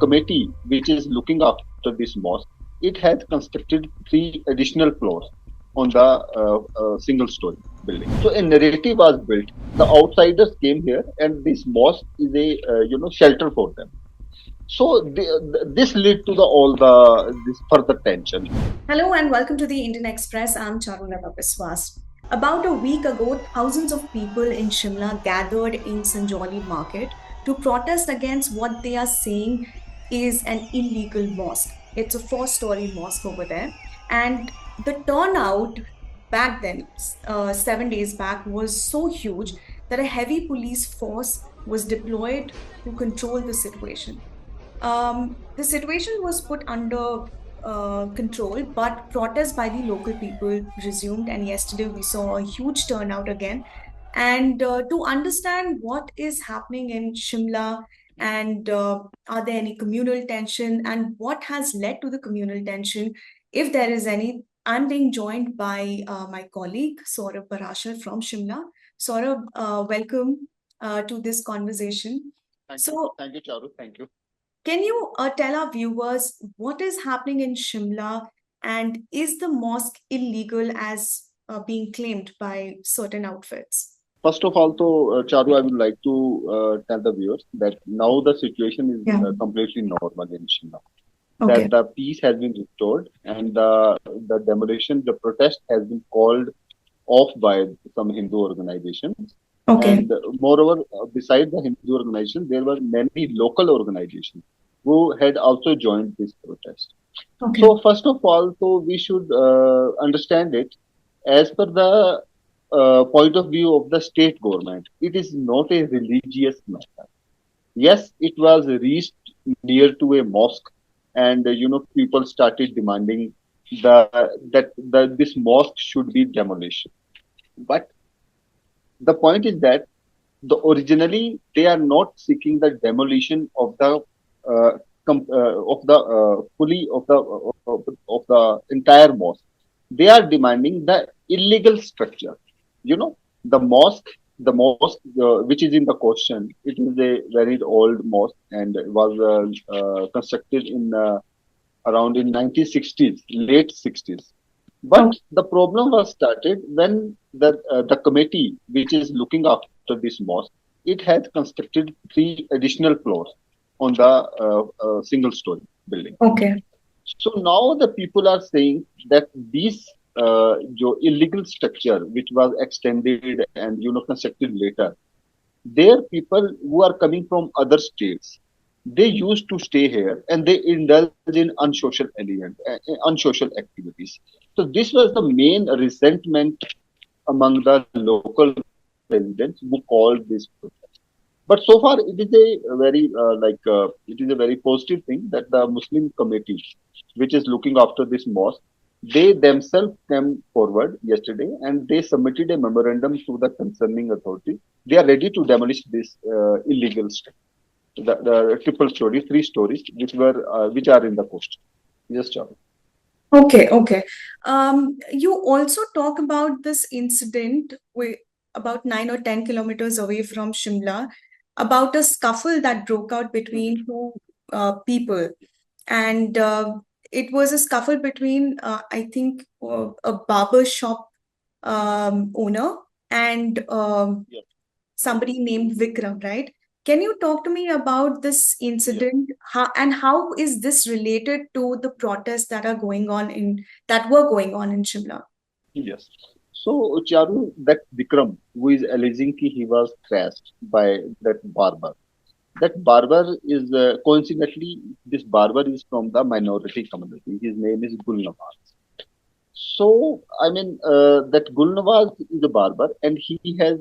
committee which is looking after this mosque, it had constructed three additional floors on the single story building. So a narrative was built. The outsiders came here, and this mosque is a shelter for them. So this led to the all the this further tension. Hello and welcome to the Indian Express. I'm Charulata Biswas. About a week ago, thousands of people in Shimla gathered in Sanjauli market to protest against what they are saying is an illegal mosque. It's a four-story mosque over there. And the turnout back then, 7 days back, was so huge that a heavy police force was deployed to control the situation. The situation was put under control, but protests by the local people resumed. And yesterday we saw a huge turnout again. And to understand what is happening in Shimla, and are there any communal tension, and what has led to the communal tension, if there is any, I'm being joined by my colleague Saurabh Parashar from Shimla. Saurabh, welcome to this conversation. Thank you, Charu. Thank you. Can you tell our viewers what is happening in Shimla, and is the mosque illegal as being claimed by certain outfits? First of all, Charu, I would like to tell the viewers that now the situation is completely normal in Shimla. Okay. That the peace has been restored, and the demolition, the protest has been called off by some Hindu organizations. Okay. And moreover, beside the Hindu organization, there were many local organizations who had also joined this protest. Okay. So first of all, we should understand it as per the point of view of the state government. It is not a religious matter. Yes, it was reached near to a mosque, and people started demanding that this mosque should be demolished. But the point is that originally they are not seeking the demolition of the fully of the entire mosque. They are demanding the illegal structure. The mosque which is in the question, it is a very old mosque and was constructed in around in 1960s, late 60s. But the problem was started when the committee which is looking after this mosque, it had constructed three additional floors on the single story building. Okay. So now the people are saying that these illegal structure which was extended and constructed later, there people who are coming from other states, they used to stay here and they indulge in unsocial activities. So this was the main resentment among the local residents who called this protest. But so far, it is a very positive thing that the Muslim committee, which is looking after this mosque, they themselves came forward yesterday and they submitted a memorandum to the concerning authority. They are ready to demolish this illegal structure. The triple story, three stories, which are in the coast. Yes, Charlie. Okay. You also talk about this incident about 9 or 10 kilometers away from Shimla, about a scuffle that broke out between two people, and it was a scuffle between I think a barber shop owner and somebody named Vikram, right? Can you talk to me about this incident? How is this related to the protests that were going on in Shimla? Yes. So, Charu, that Vikram, who is alleging that he was thrashed by that barber. That barber is, coincidentally, this barber is from the minority community. His name is Gulnawaz. So, I mean, that Gulnawaz is a barber and he has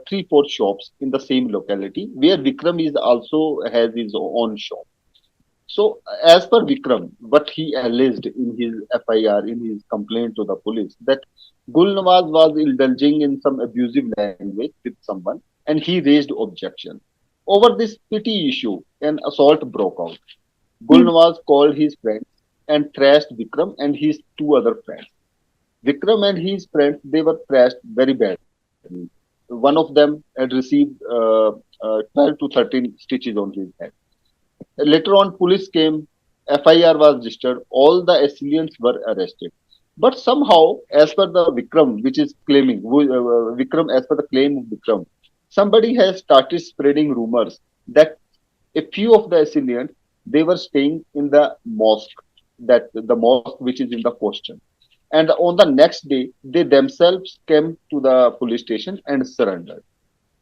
three, four shops in the same locality where Vikram is also has his own shop. So, as per Vikram, what he alleged in his FIR, in his complaint to the police, that Gulnawaz was indulging in some abusive language with someone and he raised objection. Over this petty issue, an assault broke out. Gulnawaz called his friends and thrashed Vikram and his two other friends. Vikram and his friends, they were thrashed very badly. One of them had received 12 to 13 stitches on his head. Later on, police came, FIR was registered, all the assailants were arrested. But somehow, as per the Vikram, which is claiming, Vikram, as per the claim of Vikram, somebody has started spreading rumors that a few of the assailants, they were staying in the mosque, that the mosque which is in the question. And on the next day, they themselves came to the police station and surrendered.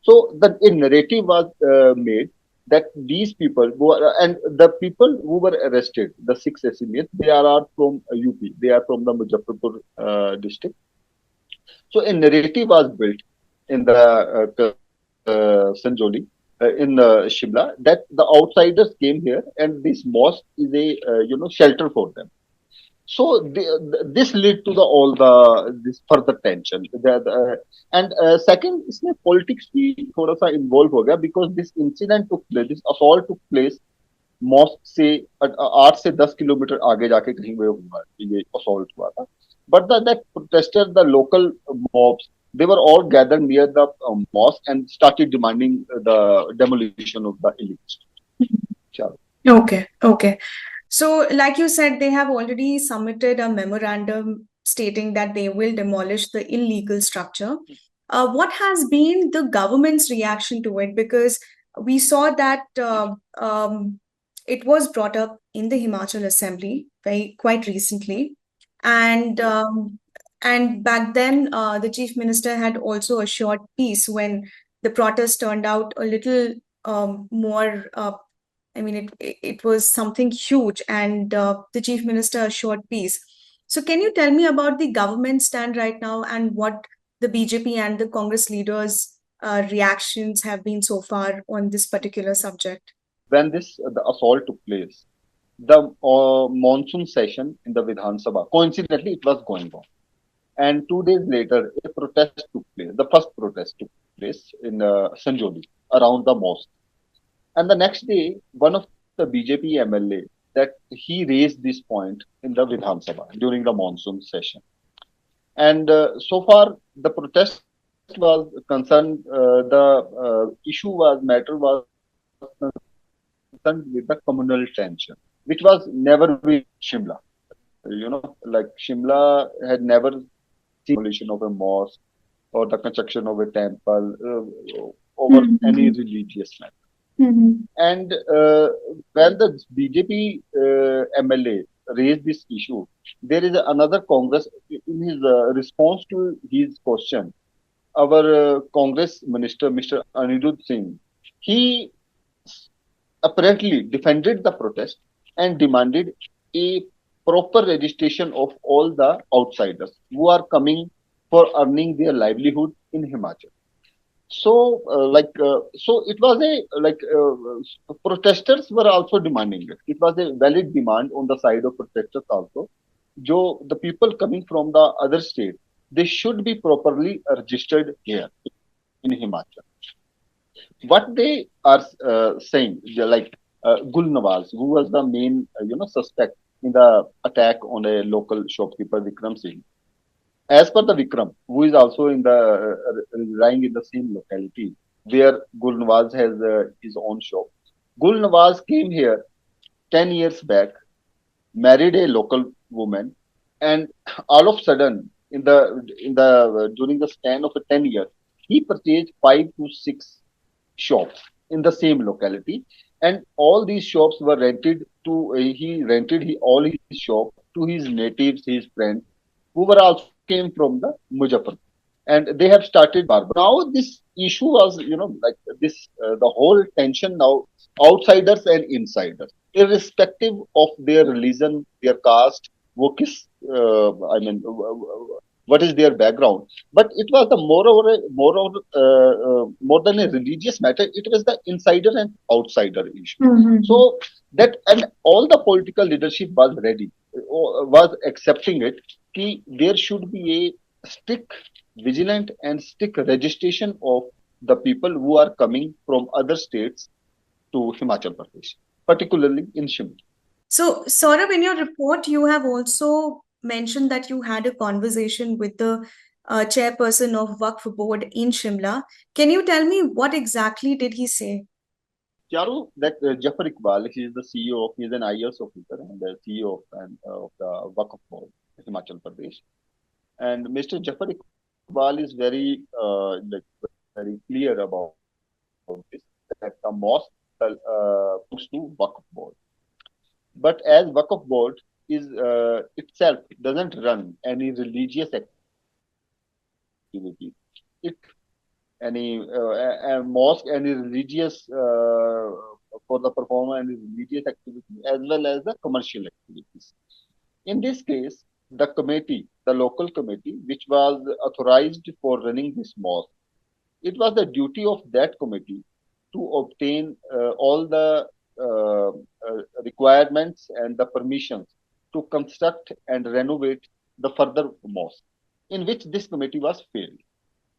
So the a narrative was made that these people who are, and the people who were arrested, the six assailants, they are from UP. They are from the Muzaffarpur district. So a narrative was built in the Sanjoli, in Shimla, that the outsiders came here, and this mosque is a shelter for them. So this led to the all the this further tension. And second, इसमें politics भी थोड़ा सा involve हो गया, because this incident took place, this assault took place mosque से 8 से 10 kilometre आगे जाके कहीं पे हुआ, ये assault हुआ था. But that protesters, the local mobs, they were all gathered near the mosque and started demanding the demolition of the elite. Chalo. Okay, okay. So, like you said, they have already submitted a memorandum stating that they will demolish the illegal structure. What has been the government's reaction to it? Because we saw that it was brought up in the Himachal Assembly quite recently, and back then the chief minister had also assured peace when the protest turned out a little more. I mean, it was something huge, and the chief minister assured peace. So, can you tell me about the government stand right now and what the BJP and the Congress leaders' reactions have been so far on this particular subject? When the assault took place, the monsoon session in the Vidhan Sabha, coincidentally, it was going on. And 2 days later, a protest took place. The first protest took place in Sanjoli around the mosque. And the next day, one of the BJP MLA, that he raised this point in the Vidhan Sabha during the monsoon session. And so far, the protest was concerned, matter was concerned with the communal tension, which was never with Shimla. Like Shimla had never seen demolition of a mosque or the construction of a temple over any religious matter. And when the BJP MLA raised this issue, there is another Congress, in his response to his question, our Congress minister, Mr. Anirudh Singh, he apparently defended the protest and demanded a proper registration of all the outsiders who are coming for earning their livelihood in Himachal. So, so it was protesters were also demanding it. It was a valid demand on the side of protesters also. The people coming from the other state, they should be properly registered here in Himachal. What they are saying, Gul Nawaz, who was the main, suspect in the attack on a local shopkeeper, Vikram Singh. As per the Vikram, who is also in the lying in the same locality where Gul Nawaz has his own shop. Gul Nawaz came here 10 years back, married a local woman, and all of a sudden, during the span of 10 years, he purchased 5 to 6 shops in the same locality, and all these shops were rented to. He rented all his shop to his natives, his friends, who were also came from the Muzaffarpur, and they have started barber. Now this issue was, the whole tension now, outsiders and insiders, irrespective of their religion, their caste, वो किस, what is their background. But it was the more than a religious matter, it was the insider and outsider issue. So that, and all the political leadership was ready, was accepting it, that there should be a strict, vigilant and strict registration of the people who are coming from other states to Himachal Pradesh, particularly in Shimla. So, Saurabh, in your report, you have also mentioned that you had a conversation with the chairperson of Waqf Board in Shimla. Can you tell me what exactly did he say? Charu, that Jafar Iqbal, he is the CEO of, he is an IAS officer and the CEO of the Waqf Board, Himachal Pradesh. And Mr. Jafar Iqbal is very, very clear about this, that the mosque belongs to Waqf Board. But as Waqf Board is itself doesn't run any religious activity, it any a mosque, any religious for the performance and religious activity as well as the commercial activities. In this case, the committee, the local committee, which was authorized for running this mosque, it was the duty of that committee to obtain all the requirements and the permissions to construct and renovate the further mosque, in which this committee was failed.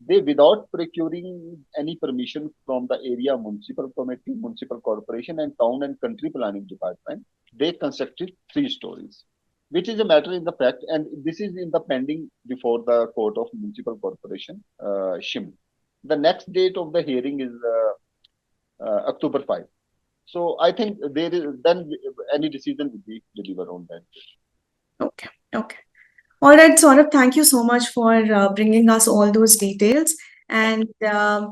They, without procuring any permission from the area municipal committee, municipal corporation, and town and country planning department, they constructed 3 stories, which is a matter in the fact, and this is in the pending before the court of municipal corporation, Shim. The next date of the hearing is October 5. So I think there is then any decision will be delivered on that. Okay. Okay. All right, Saurabh, thank you so much for bringing us all those details. Thank And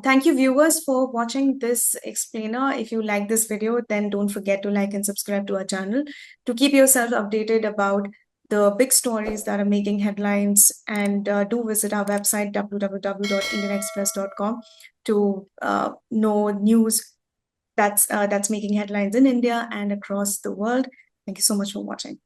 thank you, viewers, for watching this explainer. If you like this video, then don't forget to like and subscribe to our channel to keep yourself updated about the big stories that are making headlines. And do visit our website, www.indianexpress.com, to know news that's making headlines in India and across the world. Thank you so much for watching.